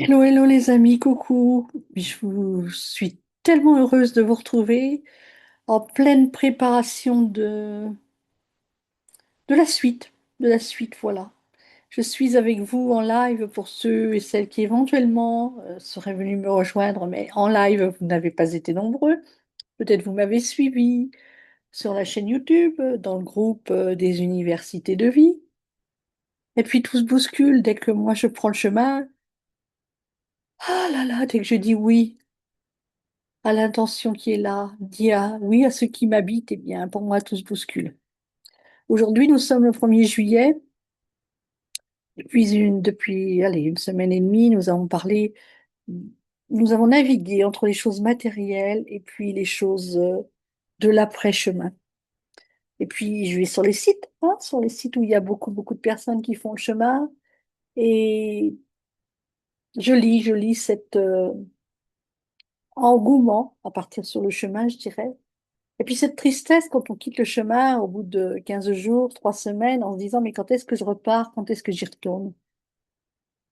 Hello, hello les amis, coucou. Je suis tellement heureuse de vous retrouver en pleine préparation de la suite, voilà. Je suis avec vous en live pour ceux et celles qui éventuellement seraient venus me rejoindre, mais en live, vous n'avez pas été nombreux. Peut-être vous m'avez suivi sur la chaîne YouTube, dans le groupe des universités de vie. Et puis tout se bouscule dès que moi je prends le chemin. Ah là là, dès que je dis oui à l'intention qui est là, dit oui à ce qui m'habite, eh bien, pour moi, tout se bouscule. Aujourd'hui, nous sommes le 1er juillet. Depuis allez, une semaine et demie, nous avons navigué entre les choses matérielles et puis les choses de l'après-chemin. Et puis, je vais sur les sites, hein, sur les sites où il y a beaucoup, beaucoup de personnes qui font le chemin. Et je lis cet engouement à partir sur le chemin, je dirais. Et puis cette tristesse quand on quitte le chemin au bout de 15 jours, 3 semaines, en se disant mais quand est-ce que je repars, quand est-ce que j'y retourne?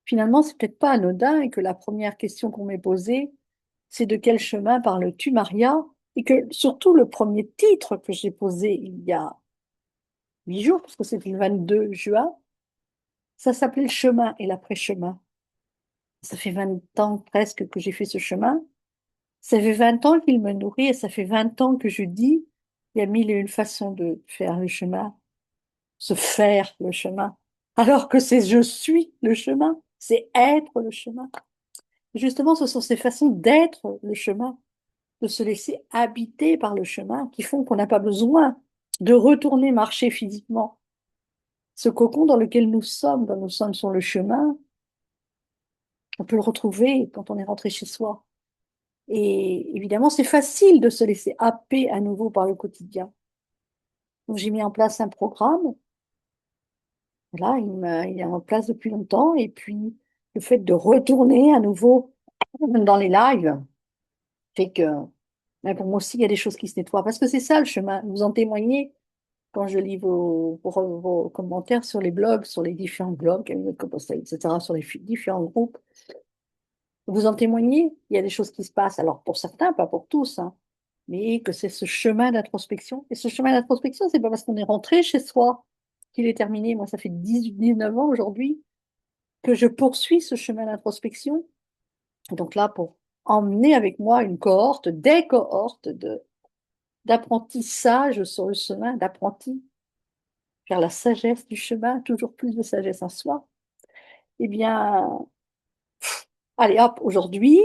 Finalement, c'est peut-être pas anodin et que la première question qu'on m'ait posée, c'est de quel chemin parles-tu, Maria? Et que surtout le premier titre que j'ai posé il y a 8 jours, parce que c'était le 22 juin, ça s'appelait le chemin et l'après-chemin. Ça fait 20 ans presque que j'ai fait ce chemin. Ça fait 20 ans qu'il me nourrit et ça fait 20 ans que je dis, il y a mille et une façons de faire le chemin. Se faire le chemin, alors que c'est je suis le chemin, c'est être le chemin. Justement, ce sont ces façons d'être le chemin, de se laisser habiter par le chemin, qui font qu'on n'a pas besoin de retourner marcher physiquement. Ce cocon dans lequel nous sommes, quand nous sommes sur le chemin, on peut le retrouver quand on est rentré chez soi. Et évidemment, c'est facile de se laisser happer à nouveau par le quotidien. Donc, j'ai mis en place un programme. Là, il est en place depuis longtemps. Et puis, le fait de retourner à nouveau dans les lives fait que, ben, pour moi aussi, il y a des choses qui se nettoient. Parce que c'est ça le chemin. Vous en témoignez quand je lis vos commentaires sur les blogs, sur les différents blogs, etc., sur les différents groupes. Vous en témoignez, il y a des choses qui se passent. Alors, pour certains, pas pour tous, hein, mais que c'est ce chemin d'introspection. Et ce chemin d'introspection, c'est pas parce qu'on est rentré chez soi qu'il est terminé. Moi, ça fait 19 ans aujourd'hui que je poursuis ce chemin d'introspection. Donc là, pour emmener avec moi une cohorte, des cohortes d'apprentissage sur le chemin, d'apprentis, vers la sagesse du chemin, toujours plus de sagesse en soi, eh bien, allez hop, aujourd'hui,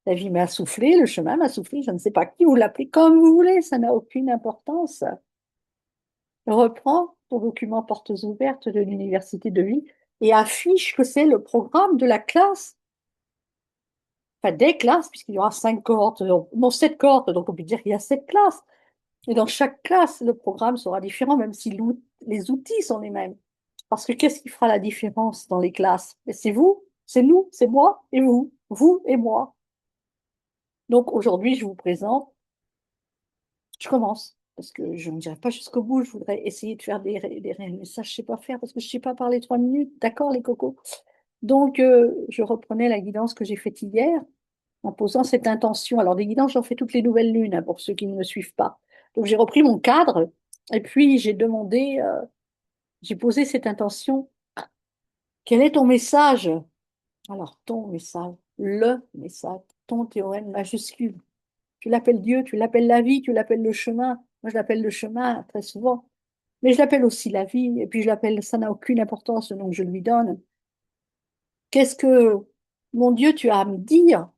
la vie m'a soufflé, le chemin m'a soufflé, je ne sais pas qui vous l'appelez, comme vous voulez, ça n'a aucune importance. Reprends ton document portes ouvertes de l'université de vie et affiche que c'est le programme de la classe, enfin des classes, puisqu'il y aura 5 cohortes, non 7 cohortes, donc on peut dire qu'il y a 7 classes. Et dans chaque classe, le programme sera différent, même si les outils sont les mêmes. Parce que qu'est-ce qui fera la différence dans les classes? Et c'est vous, c'est nous, c'est moi et vous et moi. Donc aujourd'hui, je vous présente, je commence, parce que je ne dirai pas jusqu'au bout, je voudrais essayer de faire mais ça, je ne sais pas faire, parce que je ne sais pas parler 3 minutes, d'accord les cocos? Donc, je reprenais la guidance que j'ai faite hier, en posant cette intention. Alors, des guidances, j'en fais toutes les nouvelles lunes, hein, pour ceux qui ne me suivent pas. Donc, j'ai repris mon cadre, et puis j'ai posé cette intention. Quel est ton message? Alors, ton message, le message, ton théorème majuscule. Tu l'appelles Dieu, tu l'appelles la vie, tu l'appelles le chemin. Moi, je l'appelle le chemin très souvent. Mais je l'appelle aussi la vie, et puis je l'appelle, ça n'a aucune importance le nom que je lui donne. Qu'est-ce que, mon Dieu, tu as à me dire?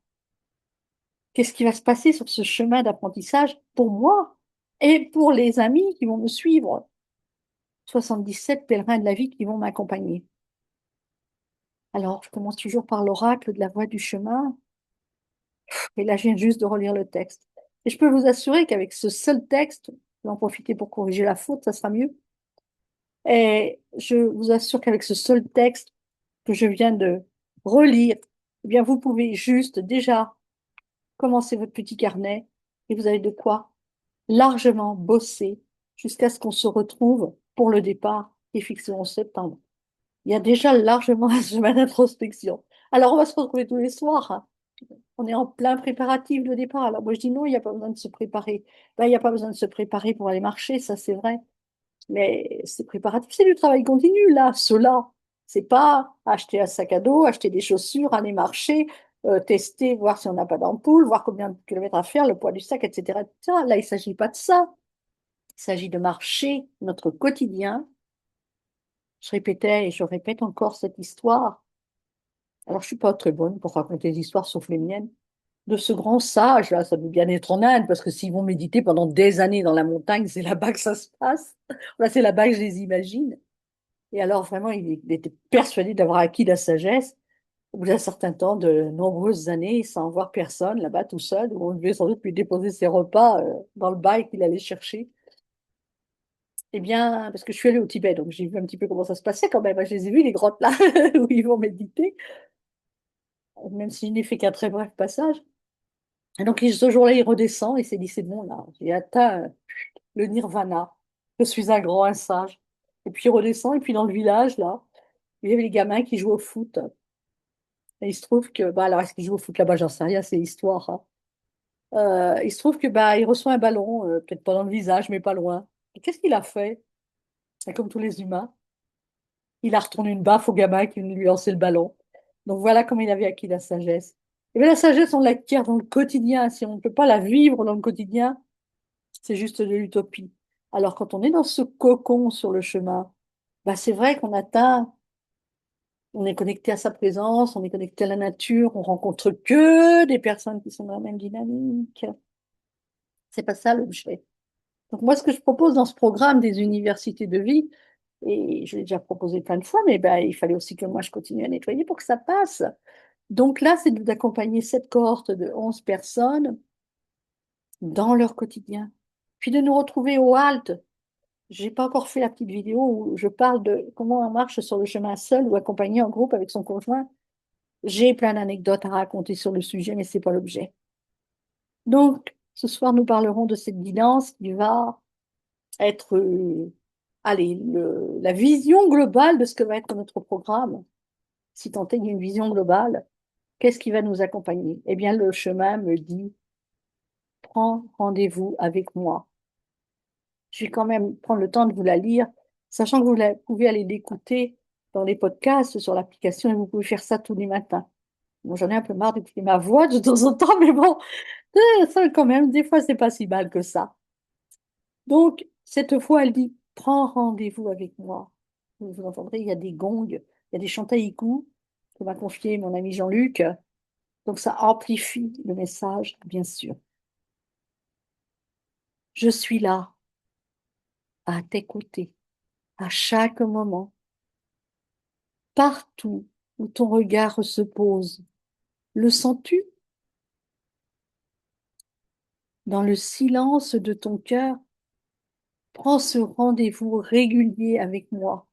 Qu'est-ce qui va se passer sur ce chemin d'apprentissage pour moi et pour les amis qui vont me suivre? 77 pèlerins de la vie qui vont m'accompagner. Alors, je commence toujours par l'oracle de la voie du chemin. Et là, je viens juste de relire le texte. Et je peux vous assurer qu'avec ce seul texte, je vais en profiter pour corriger la faute, ça sera mieux. Et je vous assure qu'avec ce seul texte que je viens de relire, eh bien, vous pouvez juste déjà commencer votre petit carnet et vous avez de quoi largement bosser jusqu'à ce qu'on se retrouve pour le départ qui est fixé en septembre. Il y a déjà largement un chemin d'introspection. Alors, on va se retrouver tous les soirs, hein. On est en plein préparatif de départ. Alors, moi, je dis non, il n'y a pas besoin de se préparer. Ben, il n'y a pas besoin de se préparer pour aller marcher, ça, c'est vrai. Mais c'est préparatif, c'est du travail continu, là, cela. C'est pas acheter un sac à dos, acheter des chaussures, aller marcher, tester, voir si on n'a pas d'ampoule, voir combien de kilomètres à faire, le poids du sac, etc., etc. Là, il ne s'agit pas de ça. Il s'agit de marcher notre quotidien. Je répétais et je répète encore cette histoire. Alors, je suis pas très bonne pour raconter des histoires, sauf les miennes. De ce grand sage, là, ça veut bien être en Inde, parce que s'ils vont méditer pendant des années dans la montagne, c'est là-bas que ça se passe. Là, c'est là-bas que je les imagine. Et alors, vraiment, il était persuadé d'avoir acquis la sagesse au bout d'un certain temps, de nombreuses années, sans voir personne, là-bas, tout seul, où on devait sans doute lui déposer ses repas dans le bail qu'il allait chercher. Eh bien, parce que je suis allée au Tibet, donc j'ai vu un petit peu comment ça se passait quand même. Je les ai vus, les grottes là, où ils vont méditer, même si je n'ai fait qu'un très bref passage. Et donc, ce jour-là, il redescend et s'est dit, c'est bon, là, j'ai atteint le nirvana. Je suis un grand, un sage. Et puis, il redescend, et puis dans le village, là, il y avait les gamins qui jouent au foot. Et il se trouve que, bah, alors, est-ce qu'ils jouent au foot là-bas? J'en sais rien, c'est l'histoire, hein. Il se trouve que, bah, il reçoit un ballon, peut-être pas dans le visage, mais pas loin. Et qu'est-ce qu'il a fait? C'est comme tous les humains. Il a retourné une baffe au gamin qui lui lançait le ballon. Donc, voilà comment il avait acquis la sagesse. Et bien, la sagesse, on l'acquiert dans le quotidien. Si on ne peut pas la vivre dans le quotidien, c'est juste de l'utopie. Alors, quand on est dans ce cocon sur le chemin, bah, c'est vrai qu'on atteint, on est connecté à sa présence, on est connecté à la nature, on rencontre que des personnes qui sont dans la même dynamique. C'est pas ça l'objet. Donc, moi, ce que je propose dans ce programme des universités de vie, et je l'ai déjà proposé plein de fois, mais ben, il fallait aussi que moi je continue à nettoyer pour que ça passe. Donc là, c'est d'accompagner cette cohorte de 11 personnes dans leur quotidien. Puis de nous retrouver au HALT. J'ai pas encore fait la petite vidéo où je parle de comment on marche sur le chemin seul ou accompagné en groupe avec son conjoint. J'ai plein d'anecdotes à raconter sur le sujet, mais c'est pas l'objet. Donc, ce soir, nous parlerons de cette guidance qui va être, allez, la vision globale de ce que va être notre programme. Si tant est qu'il y a une vision globale, qu'est-ce qui va nous accompagner? Eh bien, le chemin me dit, prends rendez-vous avec moi. Je vais quand même prendre le temps de vous la lire, sachant que pouvez aller l'écouter dans les podcasts sur l'application et vous pouvez faire ça tous les matins. Bon, j'en ai un peu marre d'écouter ma voix de temps en temps, mais bon, ça quand même, des fois, c'est pas si mal que ça. Donc, cette fois, elle dit, prends rendez-vous avec moi. Vous entendrez, il y a des gongs, il y a des chantaïkus que m'a confié mon ami Jean-Luc. Donc, ça amplifie le message, bien sûr. Je suis là, à t'écouter, à chaque moment, partout où ton regard se pose. Le sens-tu? Dans le silence de ton cœur, prends ce rendez-vous régulier avec moi.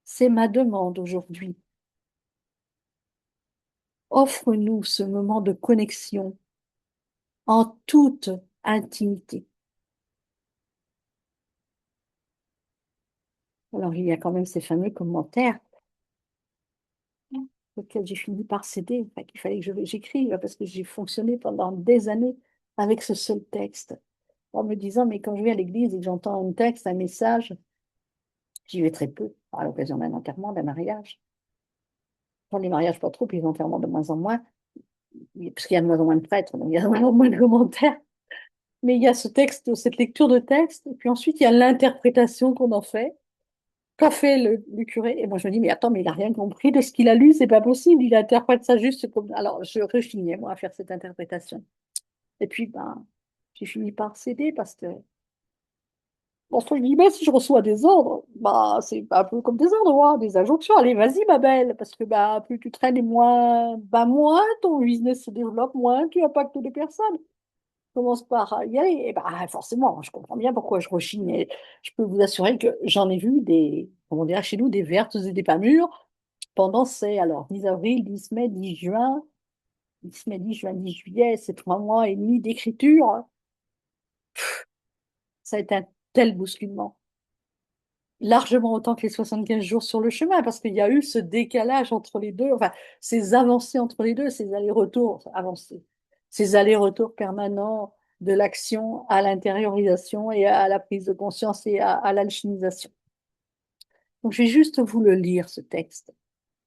C'est ma demande aujourd'hui. Offre-nous ce moment de connexion en toute intimité. Alors, il y a quand même ces fameux commentaires auxquels j'ai fini par céder, enfin, qu'il fallait que j'écrive, parce que j'ai fonctionné pendant des années avec ce seul texte, en me disant, mais quand je vais à l'église et que j'entends un texte, un message, j'y vais très peu, à l'occasion d'un enterrement, d'un mariage. Dans les mariages, pas trop, puis les enterrements de moins en moins, parce qu'il y a de moins en moins de prêtres, donc il y a de moins en moins de commentaires. Mais il y a ce texte, cette lecture de texte, et puis ensuite il y a l'interprétation qu'on en fait. Qu'a fait le curé? Et moi je me dis, mais attends, mais il n'a rien compris de ce qu'il a lu, c'est pas possible, il interprète ça juste comme. Alors je rechignais, moi, à faire cette interprétation. Et puis, ben, j'ai fini par céder parce que, entre guillemets, si je reçois des ordres, bah, c'est un peu comme des ordres, hein, des injonctions. Allez, vas-y, ma belle, parce que bah, plus tu traînes et moins, bah, moins ton business se développe, moins tu impactes les personnes. Commence par y aller. Et bah, forcément, je comprends bien pourquoi je rechigne. Et je peux vous assurer que j'en ai vu des, comment dire, chez nous, des vertes et des pas mûres pendant ces, alors, 10 avril, 10 mai, 10 juin, 10 mai, 10 juin, 10 juillet, ces 3 mois et demi d'écriture. Ça a été un tel bousculement. largement autant que les 75 jours sur le chemin, parce qu'il y a eu ce décalage entre les deux, enfin, ces avancées entre les deux, ces allers-retours, enfin, avancées, ces allers-retours permanents de l'action à l'intériorisation et à la prise de conscience et à l'alchimisation. Donc, je vais juste vous le lire, ce texte,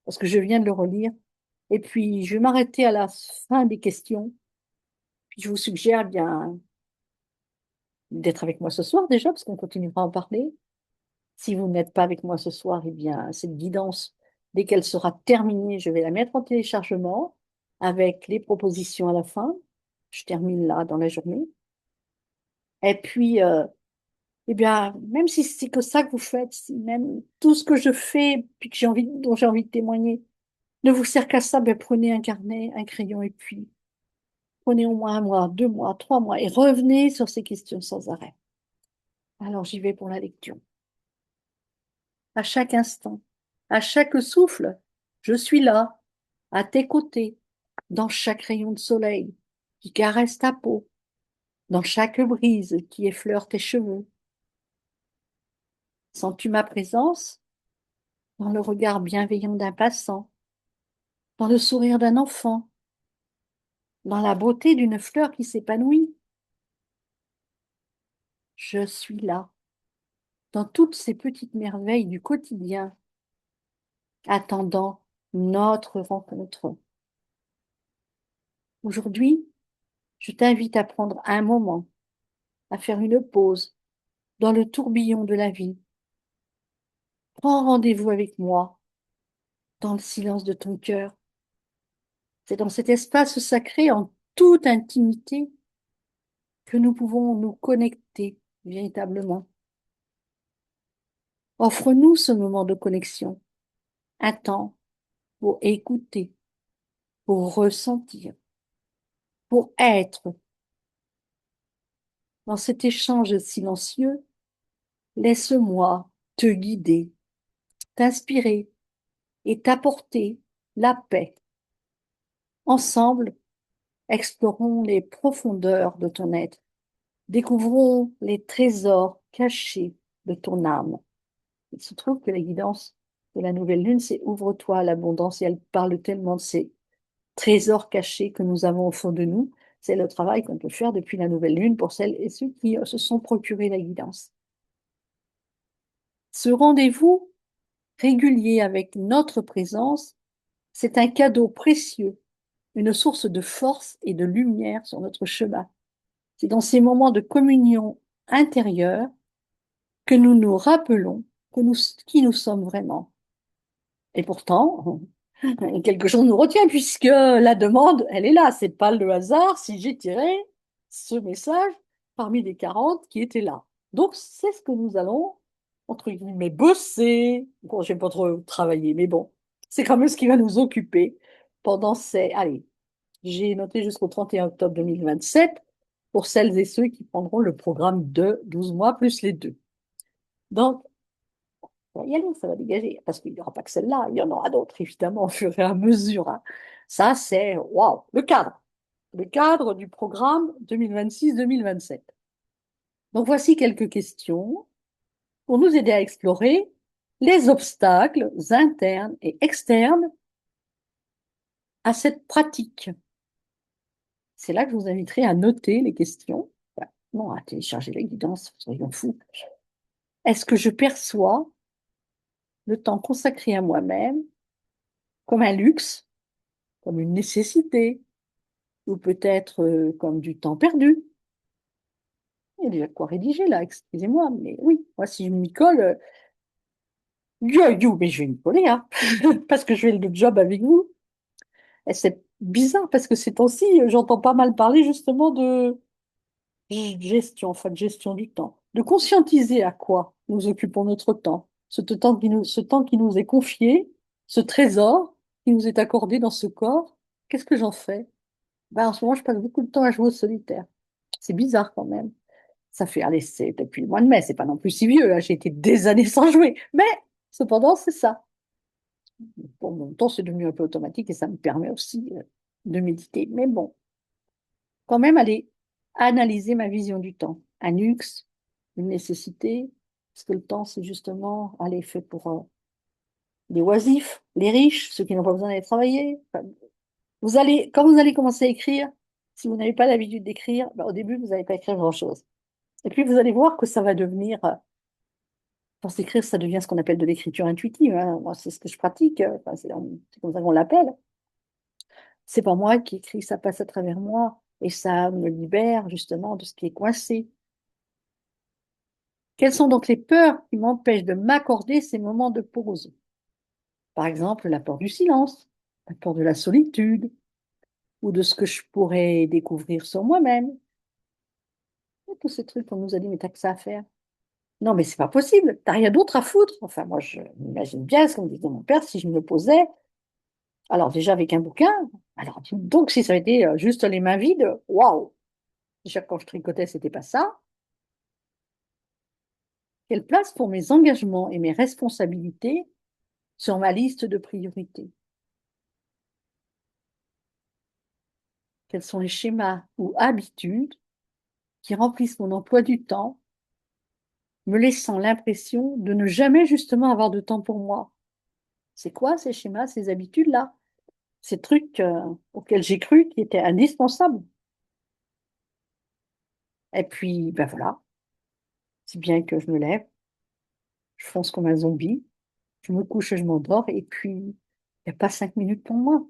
parce que je viens de le relire, et puis je vais m'arrêter à la fin des questions, puis je vous suggère bien d'être avec moi ce soir déjà, parce qu'on continuera à en parler. Si vous n'êtes pas avec moi ce soir, eh bien, cette guidance, dès qu'elle sera terminée, je vais la mettre en téléchargement avec les propositions à la fin. Je termine là dans la journée. Et puis, eh bien, même si c'est que ça que vous faites, si même tout ce que je fais, puis que dont j'ai envie de témoigner, ne vous sert qu'à ça, ben, prenez un carnet, un crayon, et puis prenez au moins un mois, 2 mois, 3 mois, et revenez sur ces questions sans arrêt. Alors, j'y vais pour la lecture. À chaque instant, à chaque souffle, je suis là, à tes côtés, dans chaque rayon de soleil qui caresse ta peau, dans chaque brise qui effleure tes cheveux. Sens-tu ma présence dans le regard bienveillant d'un passant, dans le sourire d'un enfant, dans la beauté d'une fleur qui s'épanouit? Je suis là, dans toutes ces petites merveilles du quotidien, attendant notre rencontre. Aujourd'hui, je t'invite à prendre un moment, à faire une pause dans le tourbillon de la vie. Prends rendez-vous avec moi dans le silence de ton cœur. C'est dans cet espace sacré, en toute intimité, que nous pouvons nous connecter véritablement. Offre-nous ce moment de connexion, un temps pour écouter, pour ressentir, pour être. Dans cet échange silencieux, laisse-moi te guider, t'inspirer et t'apporter la paix. Ensemble, explorons les profondeurs de ton être. Découvrons les trésors cachés de ton âme. Il se trouve que la guidance de la nouvelle lune, c'est ouvre-toi à l'abondance et elle parle tellement de ces trésors cachés que nous avons au fond de nous. C'est le travail qu'on peut faire depuis la nouvelle lune pour celles et ceux qui se sont procurés la guidance. Ce rendez-vous régulier avec notre présence, c'est un cadeau précieux, une source de force et de lumière sur notre chemin. C'est dans ces moments de communion intérieure que nous nous rappelons qui nous sommes vraiment. Et pourtant, quelque chose nous retient puisque la demande, elle est là. C'est pas le hasard si j'ai tiré ce message parmi les 40 qui étaient là. Donc, c'est ce que nous allons, entre guillemets, bosser. Bon, je vais pas trop travailler, mais bon, c'est quand même ce qui va nous occuper pendant ces... Allez, j'ai noté jusqu'au 31 octobre 2027 pour celles et ceux qui prendront le programme de 12 mois plus les deux. Donc, ça va y aller, ça va dégager. Parce qu'il n'y aura pas que celle-là, il y en aura d'autres, évidemment, au fur et à mesure, hein. Ça, c'est, waouh, le cadre. Le cadre du programme 2026-2027. Donc, voici quelques questions pour nous aider à explorer les obstacles internes et externes à cette pratique. C'est là que je vous inviterai à noter les questions. Enfin, non, à télécharger la guidance, soyons fous. Est-ce que je perçois le temps consacré à moi-même comme un luxe, comme une nécessité, ou peut-être comme du temps perdu? Il y a déjà de quoi rédiger là, excusez-moi, mais oui, moi si je m'y colle, mais je vais m'y coller, hein, parce que je fais le job avec vous. Et c'est bizarre parce que ces temps-ci, j'entends pas mal parler justement de gestion, en fait, gestion du temps, de conscientiser à quoi nous occupons notre temps, ce temps qui nous est confié, ce trésor qui nous est accordé dans ce corps. Qu'est-ce que j'en fais? Ben, en ce moment, je passe beaucoup de temps à jouer au solitaire. C'est bizarre quand même. Ça fait, allez, c'est depuis le mois de mai, c'est pas non plus si vieux, hein, j'ai été des années sans jouer. Mais cependant, c'est ça. Pour mon temps, c'est devenu un peu automatique et ça me permet aussi de méditer. Mais bon, quand même, aller analyser ma vision du temps. Un luxe, une nécessité, Parce que le temps, c'est justement, allez, fait pour les oisifs, les riches, ceux qui n'ont pas besoin d'aller travailler. Enfin, quand vous allez commencer à écrire, si vous n'avez pas l'habitude d'écrire, ben, au début, vous n'allez pas écrire grand-chose. Et puis, vous allez voir que ça va devenir, pour s'écrire, ça devient ce qu'on appelle de l'écriture intuitive, hein. Moi, c'est ce que je pratique. Enfin, c'est comme ça qu'on l'appelle. C'est pas moi qui écris, ça passe à travers moi et ça me libère justement de ce qui est coincé. Quelles sont donc les peurs qui m'empêchent de m'accorder ces moments de pause? Par exemple, la peur du silence, la peur de la solitude ou de ce que je pourrais découvrir sur moi-même. Et tous ces trucs qu'on nous a dit, mais t'as que ça à faire. Non, mais c'est pas possible, t'as rien d'autre à foutre. Enfin, moi, je m'imagine bien ce qu'on me disait mon père si je me posais. Alors, déjà avec un bouquin, alors donc si ça avait été juste les mains vides, waouh! Déjà, quand je tricotais, c'était pas ça. Quelle place pour mes engagements et mes responsabilités sur ma liste de priorités? Quels sont les schémas ou habitudes qui remplissent mon emploi du temps, me laissant l'impression de ne jamais justement avoir de temps pour moi? C'est quoi ces schémas, ces habitudes-là? Ces trucs auxquels j'ai cru qui étaient indispensables. Et puis, ben voilà, si bien que je me lève, je fonce comme un zombie, je me couche et je m'endors, et puis il n'y a pas 5 minutes pour moi.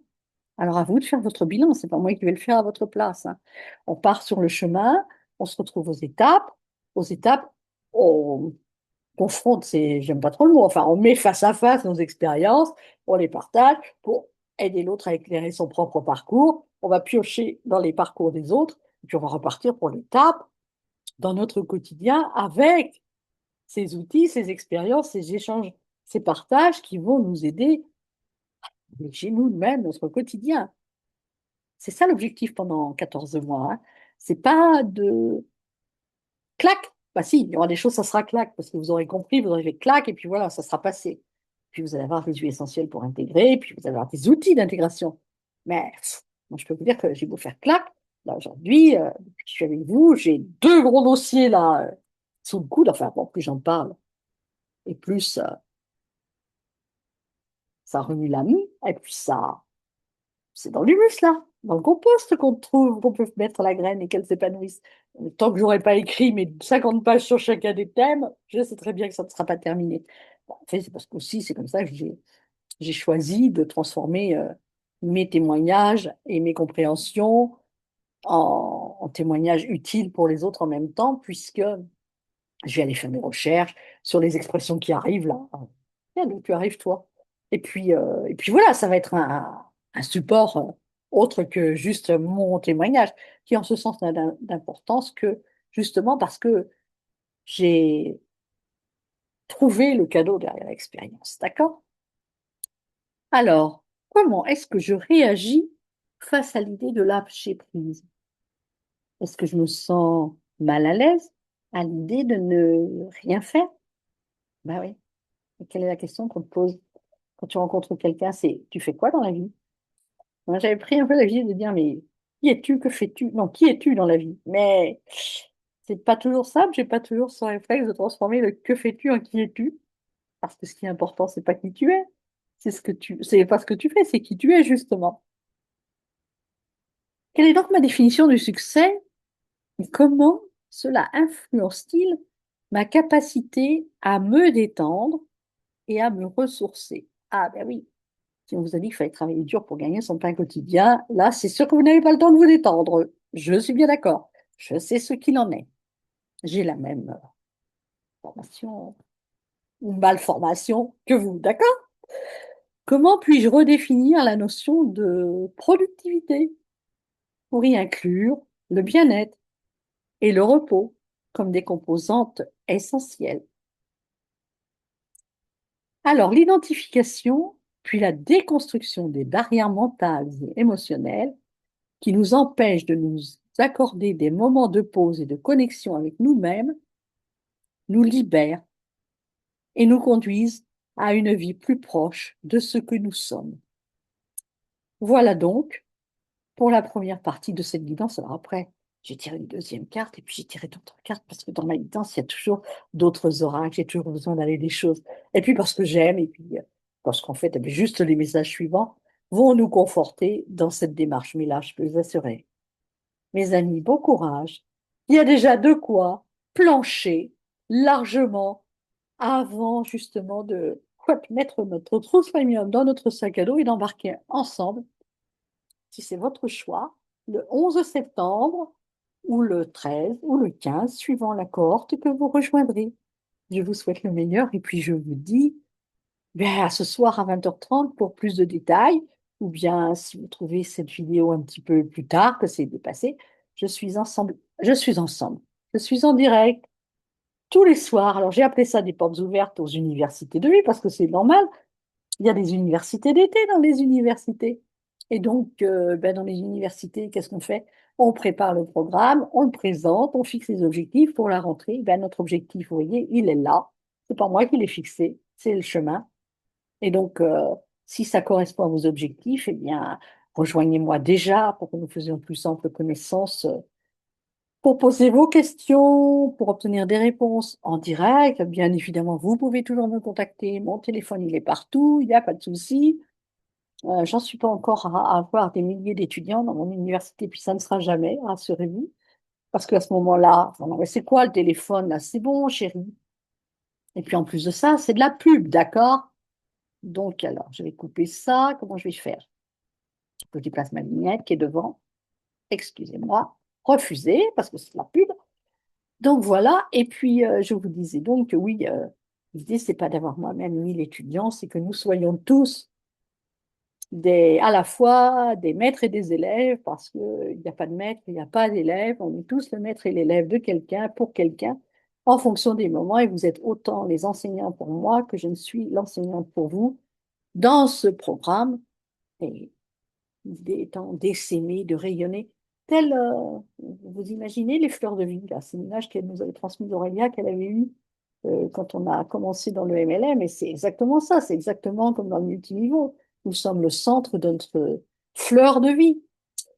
Alors à vous de faire votre bilan, c'est pas moi qui vais le faire à votre place, hein. On part sur le chemin, on se retrouve aux étapes. Aux étapes, on confronte, j'aime pas trop le mot, enfin on met face à face nos expériences, on les partage pour aider l'autre à éclairer son propre parcours. On va piocher dans les parcours des autres, et puis on va repartir pour l'étape dans notre quotidien avec ces outils, ces expériences, ces échanges, ces partages qui vont nous aider chez nous-mêmes, notre quotidien. C'est ça l'objectif pendant 14 mois, hein. C'est pas de clac. Bah si, il y aura des choses, ça sera clac, parce que vous aurez compris, vous aurez fait clac, et puis voilà, ça sera passé. Puis vous allez avoir des huiles essentielles pour intégrer, puis vous allez avoir des outils d'intégration. Mais moi, je peux vous dire que j'ai beau faire clac. Là, aujourd'hui, depuis que je suis avec vous, j'ai deux gros dossiers là, sous le coude. Enfin, bon, plus j'en parle, et plus ça remue la mie, et puis ça, c'est dans l'humus, là, dans le compost qu'on trouve, qu'on peut mettre la graine et qu'elle s'épanouisse. Tant que j'aurais pas écrit mes 50 pages sur chacun des thèmes, je sais très bien que ça ne sera pas terminé. Bon, en fait, c'est parce qu'aussi, c'est comme ça que j'ai choisi de transformer mes témoignages et mes compréhensions en témoignages utiles pour les autres en même temps, puisque je vais aller faire mes recherches sur les expressions qui arrivent là. Tiens, d'où tu arrives, toi? Et puis voilà, ça va être un support autre que juste mon témoignage, qui en ce sens n'a d'importance que justement parce que j'ai trouvé le cadeau derrière l'expérience. D'accord? Alors, comment est-ce que je réagis face à l'idée de lâcher prise? Est-ce que je me sens mal à l'aise à l'idée de ne rien faire? Ben oui. Et quelle est la question qu'on te pose quand tu rencontres quelqu'un? C'est tu fais quoi dans la vie? Moi, j'avais pris un peu la vie de dire, mais qui es-tu? Que fais-tu? Non, qui es-tu dans la vie? Mais c'est pas toujours simple, j'ai pas toujours ce réflexe de transformer le que fais-tu en qui es-tu. Parce que ce qui est important, c'est pas qui tu es, c'est pas ce que tu fais, c'est qui tu es justement. Quelle est donc ma définition du succès et comment cela influence-t-il ma capacité à me détendre et à me ressourcer? Ah ben oui, si on vous a dit qu'il fallait travailler dur pour gagner son pain quotidien, là, c'est sûr que vous n'avez pas le temps de vous détendre. Je suis bien d'accord. Je sais ce qu'il en est. J'ai la même formation ou malformation que vous, d'accord? Comment puis-je redéfinir la notion de productivité pour y inclure le bien-être et le repos comme des composantes essentielles? Alors, l'identification, puis la déconstruction des barrières mentales et émotionnelles qui nous empêchent de nous accorder des moments de pause et de connexion avec nous-mêmes, nous libèrent et nous conduisent à une vie plus proche de ce que nous sommes. Voilà donc pour la première partie de cette guidance. Alors après, J'ai tiré une deuxième carte et puis j'ai tiré d'autres cartes parce que dans ma guidance, il y a toujours d'autres oracles, j'ai toujours besoin d'aller des choses. Et puis parce que j'aime, et puis parce qu'en fait, eh bien, juste les messages suivants vont nous conforter dans cette démarche. Mais là, je peux vous assurer, mes amis, bon courage. Il y a déjà de quoi plancher largement avant justement de mettre notre trousse premium dans notre sac à dos et d'embarquer ensemble, si c'est votre choix, le 11 septembre ou le 13 ou le 15, suivant la cohorte que vous rejoindrez. Je vous souhaite le meilleur et puis je vous dis ben, à ce soir à 20h30 pour plus de détails, ou bien si vous trouvez cette vidéo un petit peu plus tard, que c'est dépassé, je suis en direct tous les soirs. Alors j'ai appelé ça des portes ouvertes aux universités de vie parce que c'est normal. Il y a des universités d'été dans les universités. Et donc, ben, dans les universités, qu'est-ce qu'on fait? On prépare le programme, on le présente, on fixe les objectifs pour la rentrée. Ben, notre objectif, vous voyez, il est là. C'est pas moi qui l'ai fixé, c'est le chemin. Et donc, si ça correspond à vos objectifs, eh bien, rejoignez-moi déjà pour que nous faisions plus ample connaissance, pour poser vos questions, pour obtenir des réponses en direct. Bien évidemment, vous pouvez toujours me contacter. Mon téléphone, il est partout, il n'y a pas de souci. J'en suis pas encore à avoir des milliers d'étudiants dans mon université, puis ça ne sera jamais, rassurez-vous. Parce qu'à ce moment-là, non, mais c'est quoi le téléphone là? C'est bon, chérie. Et puis en plus de ça, c'est de la pub, d'accord? Donc alors, je vais couper ça. Comment je vais faire? Que je déplace ma vignette qui est devant. Excusez-moi. Refuser, parce que c'est de la pub. Donc voilà. Et puis je vous disais donc que oui, l'idée, c'est pas d'avoir moi-même 1 000 étudiants, c'est que nous soyons tous à la fois des maîtres et des élèves, parce qu'il n'y a pas de maître, il n'y a pas d'élève, on est tous le maître et l'élève de quelqu'un, pour quelqu'un, en fonction des moments, et vous êtes autant les enseignants pour moi que je ne suis l'enseignante pour vous dans ce programme, et l'idée étant d'essaimer, de rayonner, tel, vous imaginez les fleurs de vie, là, c'est l'image qu'elle nous avait transmise Aurélia, qu'elle avait eue quand on a commencé dans le MLM, et c'est exactement ça, c'est exactement comme dans le multiniveau. Nous sommes le centre de notre fleur de vie.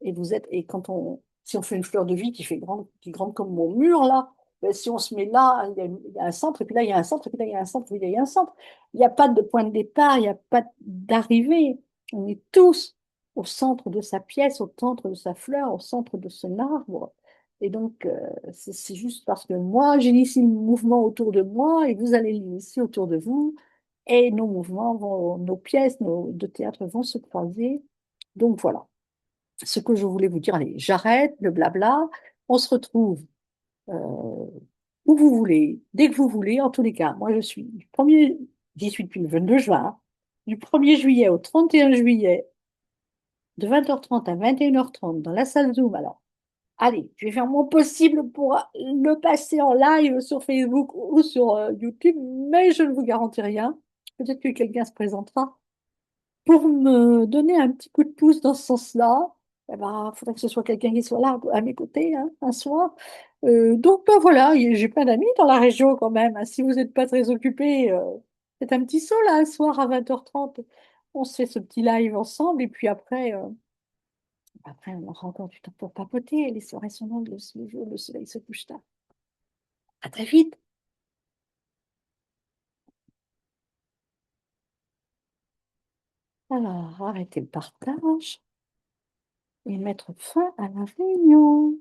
Et si on fait une fleur de vie qui est grande comme mon mur là, ben, si on se met là, il y a un centre, et puis là, il y a un centre, et puis là, il y a un centre, et puis là, il y a un centre. Il n'y a pas de point de départ, il n'y a pas d'arrivée. On est tous au centre de sa pièce, au centre de sa fleur, au centre de son arbre. Et donc, c'est juste parce que moi, j'initie le mouvement autour de moi et vous allez l'initier autour de vous. Et nos mouvements nos pièces de théâtre vont se croiser. Donc voilà ce que je voulais vous dire. Allez, j'arrête le blabla. On se retrouve où vous voulez, dès que vous voulez. En tous les cas, moi, je suis j'y suis depuis le 22 juin, hein, du 1er juillet au 31 juillet, de 20h30 à 21h30 dans la salle Zoom. Alors, allez, je vais faire mon possible pour le passer en live sur Facebook ou sur YouTube, mais je ne vous garantis rien. Peut-être que quelqu'un se présentera pour me donner un petit coup de pouce dans ce sens-là. Eh ben, faudrait que ce soit quelqu'un qui soit là à mes côtés, hein, un soir. Donc ben voilà, j'ai plein d'amis dans la région quand même, hein. Si vous n'êtes pas très occupé, faites un petit saut là, un soir à 20h30. On se fait ce petit live ensemble et puis après on aura encore du temps pour papoter. Les soirées sont longues, le jour, le soleil se couche tard. À très vite. Alors, arrêtez le partage et mettre fin à la réunion.